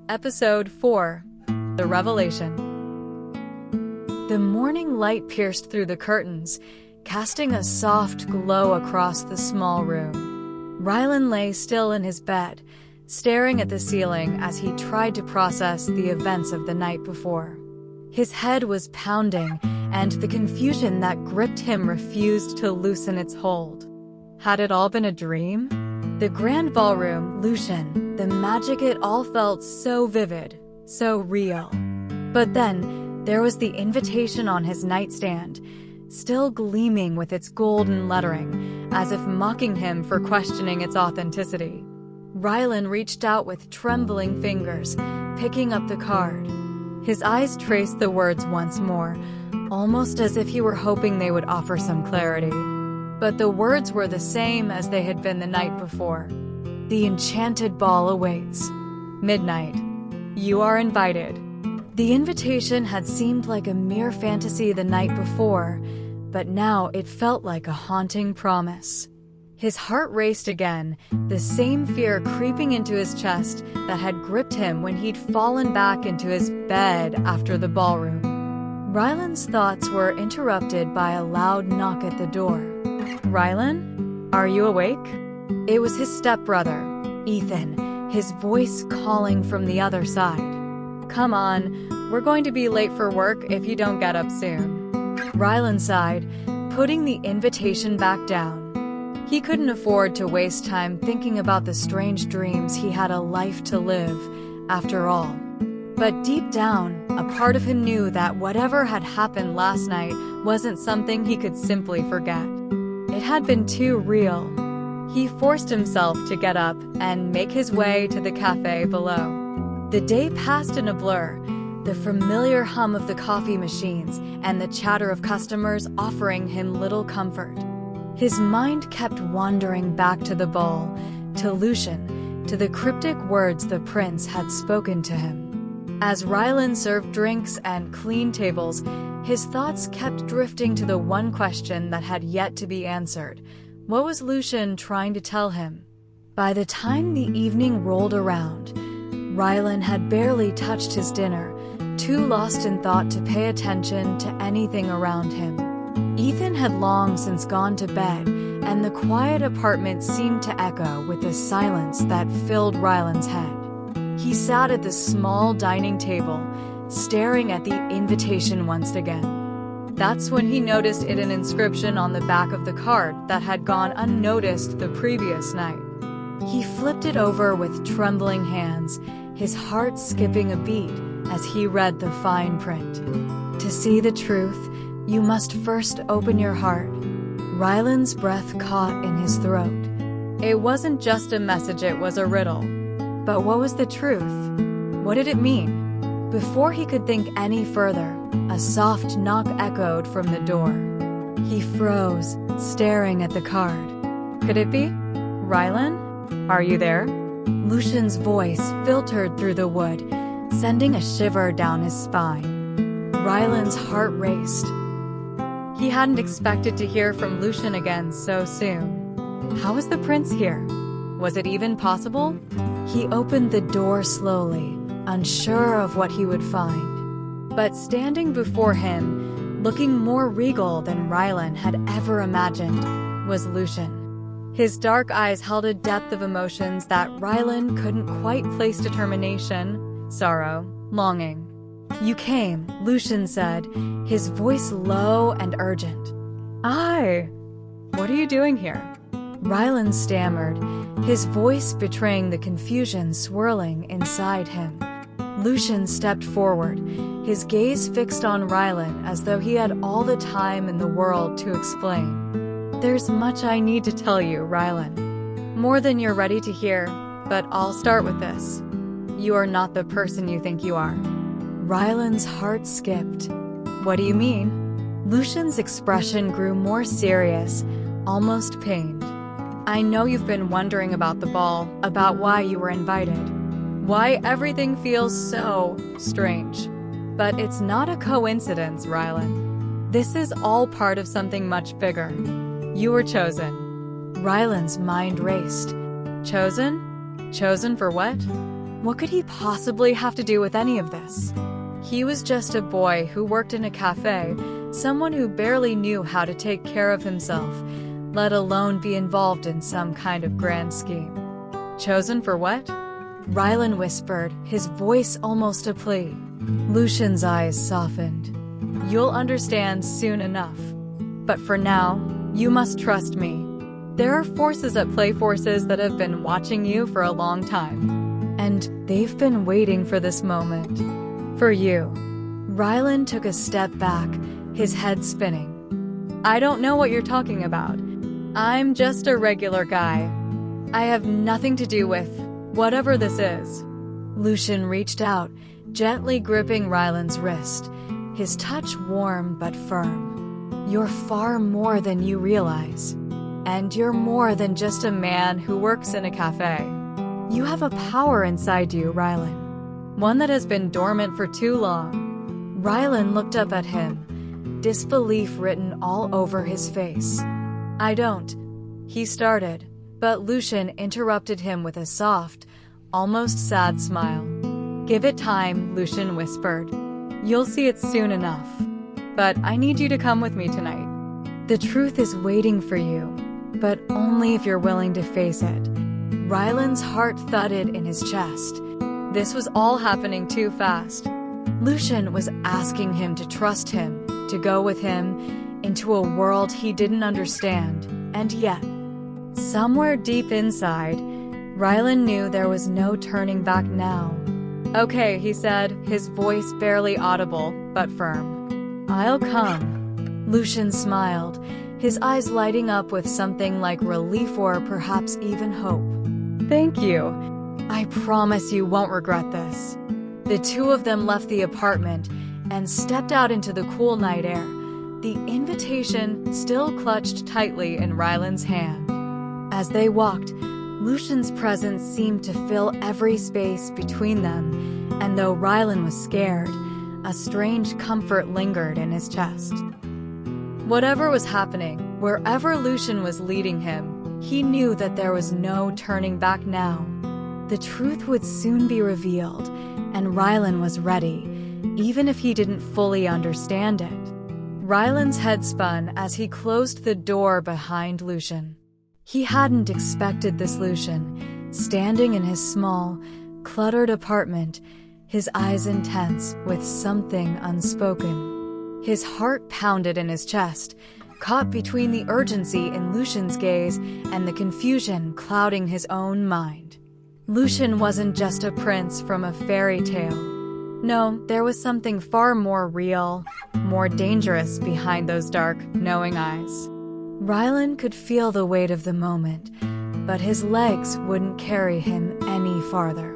Episode 4. The Revelation. The morning light pierced through the curtains, casting a soft glow across the small room. Rylan lay still in his bed, staring at the ceiling as he tried to process the events of the night before. His head was pounding, and the confusion that gripped him refused to loosen its hold. Had it all been a dream? The grand ballroom, Lucian, the magic, it all felt so vivid, so real. But then, there was the invitation on his nightstand, still gleaming with its golden lettering, as if mocking him for questioning its authenticity. Rylan reached out with trembling fingers, picking up the card. His eyes traced the words once more, almost as if he were hoping they would offer some clarity. But the words were the same as they had been the night before. The enchanted ball awaits. Midnight. You are invited. The invitation had seemed like a mere fantasy the night before, but now it felt like a haunting promise. His heart raced again, the same fear creeping into his chest that had gripped him when he'd fallen back into his bed after the ballroom. Rylan's thoughts were interrupted by a loud knock at the door. Rylan? Are you awake? It was his stepbrother, Ethan, his voice calling from the other side. Come on, we're going to be late for work if you don't get up soon. Rylan sighed, putting the invitation back down. He couldn't afford to waste time thinking about the strange dreams he had a life to live, after all. But deep down, a part of him knew that whatever had happened last night wasn't something he could simply forget. It had been too real. He forced himself to get up and make his way to the cafe below. The day passed in a blur, the familiar hum of the coffee machines and the chatter of customers offering him little comfort. His mind kept wandering back to the ball, to Lucian, to the cryptic words the prince had spoken to him. As Rylan served drinks and cleaned tables, his thoughts kept drifting to the one question that had yet to be answered. What was Lucian trying to tell him? By the time the evening rolled around, Rylan had barely touched his dinner, too lost in thought to pay attention to anything around him. Ethan had long since gone to bed, and the quiet apartment seemed to echo with the silence that filled Rylan's head. He sat at the small dining table, staring at the invitation once again. That's when he noticed an inscription on the back of the card that had gone unnoticed the previous night. He flipped it over with trembling hands, his heart skipping a beat as he read the fine print. To see the truth, you must first open your heart. Rylan's breath caught in his throat. It wasn't just a message, it was a riddle. But what was the truth? What did it mean? Before he could think any further, a soft knock echoed from the door. He froze, staring at the card. Could it be? Rylan? Are you there? Lucian's voice filtered through the wood, sending a shiver down his spine. Rylan's heart raced. He hadn't expected to hear from Lucian again so soon. How was the prince here? Was it even possible? He opened the door slowly, unsure of what he would find. But standing before him, looking more regal than Rylan had ever imagined, was Lucian. His dark eyes held a depth of emotions that Rylan couldn't quite place determination, sorrow, longing. You came, Lucian said, his voice low and urgent. Aye. What are you doing here? Rylan stammered, his voice betraying the confusion swirling inside him. Lucian stepped forward, his gaze fixed on Rylan as though he had all the time in the world to explain. There's much I need to tell you, Rylan. More than you're ready to hear, but I'll start with this. You are not the person you think you are. Rylan's heart skipped. What do you mean? Lucian's expression grew more serious, almost pained. I know you've been wondering about the ball, about why you were invited. Why everything feels so strange. But it's not a coincidence, Rylan. This is all part of something much bigger. You were chosen. Rylan's mind raced. Chosen? Chosen for what? What could he possibly have to do with any of this? He was just a boy who worked in a cafe, someone who barely knew how to take care of himself, let alone be involved in some kind of grand scheme. Chosen for what? Rylan whispered, his voice almost a plea. Lucian's eyes softened. You'll understand soon enough. But for now, you must trust me. There are forces at play, forces that have been watching you for a long time. And they've been waiting for this moment. For you. Rylan took a step back, his head spinning. I don't know what you're talking about. I'm just a regular guy. I have nothing to do with whatever this is. Lucian reached out, gently gripping Rylan's wrist, his touch warm but firm. You're far more than you realize. And you're more than just a man who works in a cafe. You have a power inside you, Rylan. One that has been dormant for too long. Rylan looked up at him, disbelief written all over his face. I don't. He started, but Lucian interrupted him with a soft, almost sad smile. Give it time, Lucian whispered. You'll see it soon enough. But I need you to come with me tonight. The truth is waiting for you, but only if you're willing to face it. Rylan's heart thudded in his chest. This was all happening too fast. Lucian was asking him to trust him, to go with him into a world he didn't understand, and yet, somewhere deep inside, Rylan knew there was no turning back now. Okay, he said, his voice barely audible, but firm. I'll come. Lucian smiled, his eyes lighting up with something like relief or perhaps even hope. Thank you. I promise you won't regret this. The two of them left the apartment and stepped out into the cool night air, the invitation still clutched tightly in Rylan's hand. As they walked, Lucian's presence seemed to fill every space between them, and though Rylan was scared, a strange comfort lingered in his chest. Whatever was happening, wherever Lucian was leading him, he knew that there was no turning back now. The truth would soon be revealed, and Rylan was ready, even if he didn't fully understand it. Rylan's head spun as he closed the door behind Lucian. He hadn't expected this Lucian, standing in his small, cluttered apartment, his eyes intense with something unspoken. His heart pounded in his chest, caught between the urgency in Lucian's gaze and the confusion clouding his own mind. Lucian wasn't just a prince from a fairy tale. No, there was something far more real, more dangerous behind those dark, knowing eyes. Rylan could feel the weight of the moment, but his legs wouldn't carry him any farther.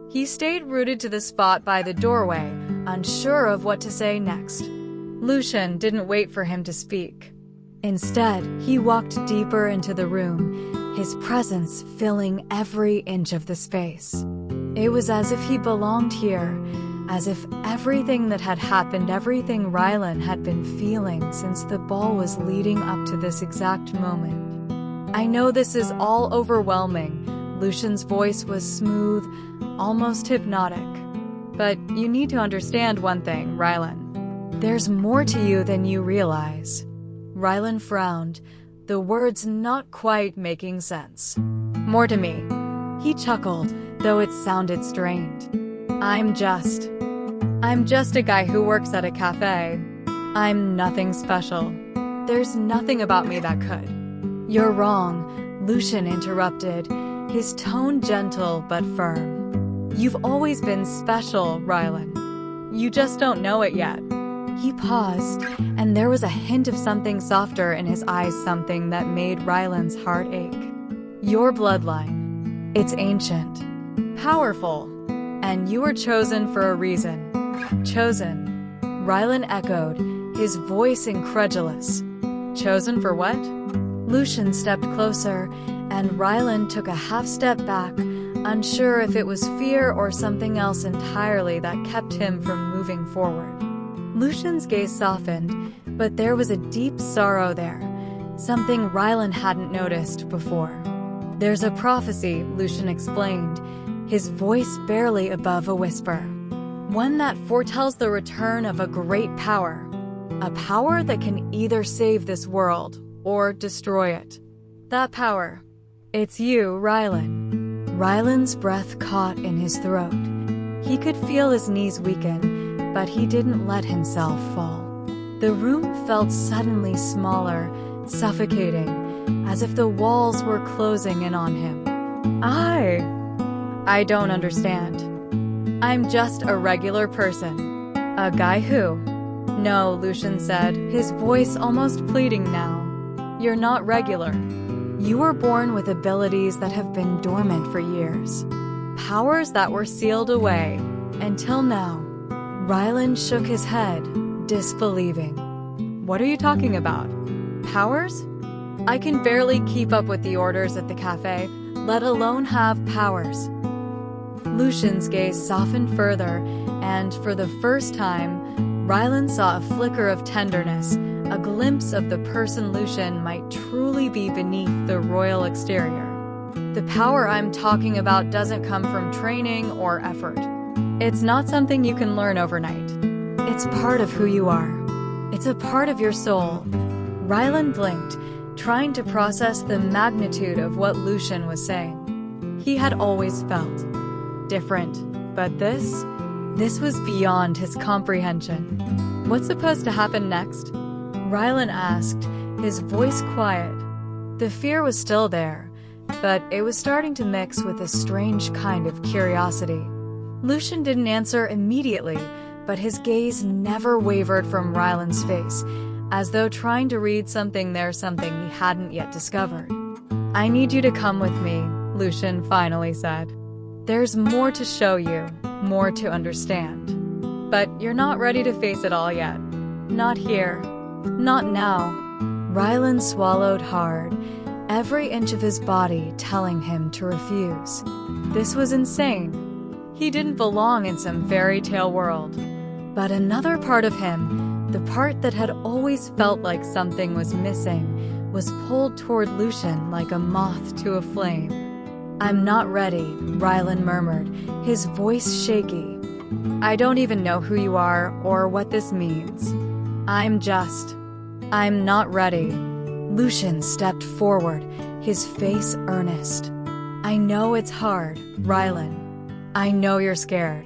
He stayed rooted to the spot by the doorway, unsure of what to say next. Lucian didn't wait for him to speak. Instead, he walked deeper into the room, his presence filling every inch of the space. It was as if he belonged here, as if everything that had happened, everything Rylan had been feeling since the ball was leading up to this exact moment. I know this is all overwhelming. Lucian's voice was smooth, almost hypnotic. But you need to understand one thing, Rylan. There's more to you than you realize. Rylan frowned, the words not quite making sense. More to me. He chuckled, though it sounded strained. I'm just a guy who works at a cafe. I'm nothing special. There's nothing about me that could. You're wrong, Lucian interrupted, his tone gentle but firm. You've always been special, Rylan. You just don't know it yet. He paused, and there was a hint of something softer in his eyes, something that made Rylan's heart ache. Your bloodline. It's ancient. Powerful. And you were chosen for a reason. Chosen. Rylan echoed, his voice incredulous. Chosen for what? Lucian stepped closer, and Rylan took a half step back, unsure if it was fear or something else entirely that kept him from moving forward. Lucian's gaze softened, but there was a deep sorrow there, something Rylan hadn't noticed before. There's a prophecy, Lucian explained, his voice barely above a whisper. One that foretells the return of a great power. A power that can either save this world or destroy it. That power. It's you, Rylan. Rylan's breath caught in his throat. He could feel his knees weaken, but he didn't let himself fall. The room felt suddenly smaller, suffocating, as if the walls were closing in on him. I don't understand. I'm just a regular person. A guy who? No, Lucian said, his voice almost pleading now. You're not regular. You were born with abilities that have been dormant for years. Powers that were sealed away, until now. Rylan shook his head, disbelieving. What are you talking about? Powers? I can barely keep up with the orders at the cafe, let alone have powers. Lucian's gaze softened further, and for the first time, Rylan saw a flicker of tenderness, a glimpse of the person Lucian might truly be beneath the royal exterior. The power I'm talking about doesn't come from training or effort. It's not something you can learn overnight. It's part of who you are. It's a part of your soul. Rylan blinked, trying to process the magnitude of what Lucian was saying. He had always felt different, but this was beyond his comprehension. What's supposed to happen next? Rylan asked, his voice quiet. The fear was still there, but it was starting to mix with a strange kind of curiosity. Lucian didn't answer immediately, but his gaze never wavered from Rylan's face, as though trying to read something he hadn't yet discovered. I need you to come with me, Lucian finally said. There's more to show you, more to understand. But you're not ready to face it all yet. Not here. Not now. Rylan swallowed hard, every inch of his body telling him to refuse. This was insane. He didn't belong in some fairy tale world. But another part of him, the part that had always felt like something was missing, was pulled toward Lucian like a moth to a flame. I'm not ready, Rylan murmured, his voice shaky. I don't even know who you are or what this means. I'm not ready. Lucian stepped forward, his face earnest. I know it's hard, Rylan. I know you're scared,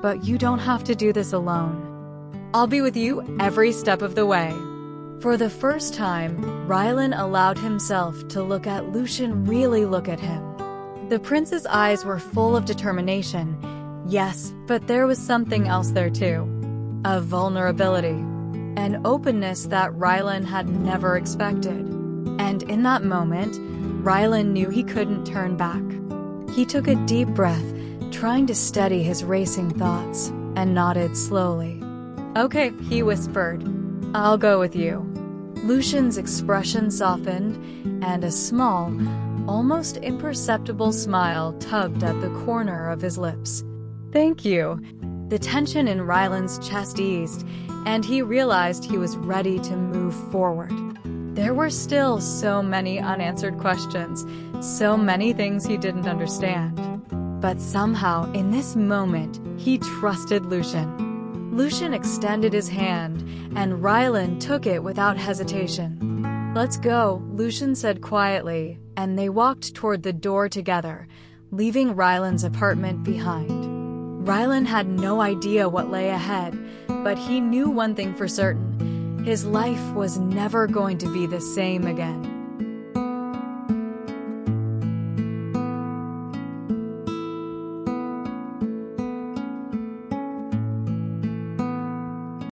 but you don't have to do this alone. I'll be with you every step of the way. For the first time, Rylan allowed himself to look at Lucian really look at him. The prince's eyes were full of determination, yes, but there was something else there too. A vulnerability. An openness that Rylan had never expected. And in that moment, Rylan knew he couldn't turn back. He took a deep breath, trying to steady his racing thoughts, and nodded slowly. Okay, he whispered. I'll go with you. Lucian's expression softened, and a small, almost imperceptible smile tugged at the corner of his lips. Thank you. The tension in Rylan's chest eased, and he realized he was ready to move forward. There were still so many unanswered questions, so many things he didn't understand. But somehow, in this moment, he trusted Lucian. Lucian extended his hand, and Rylan took it without hesitation. Let's go, Lucian said quietly, and they walked toward the door together, leaving Rylan's apartment behind. Rylan had no idea what lay ahead, but he knew one thing for certain. His life was never going to be the same again.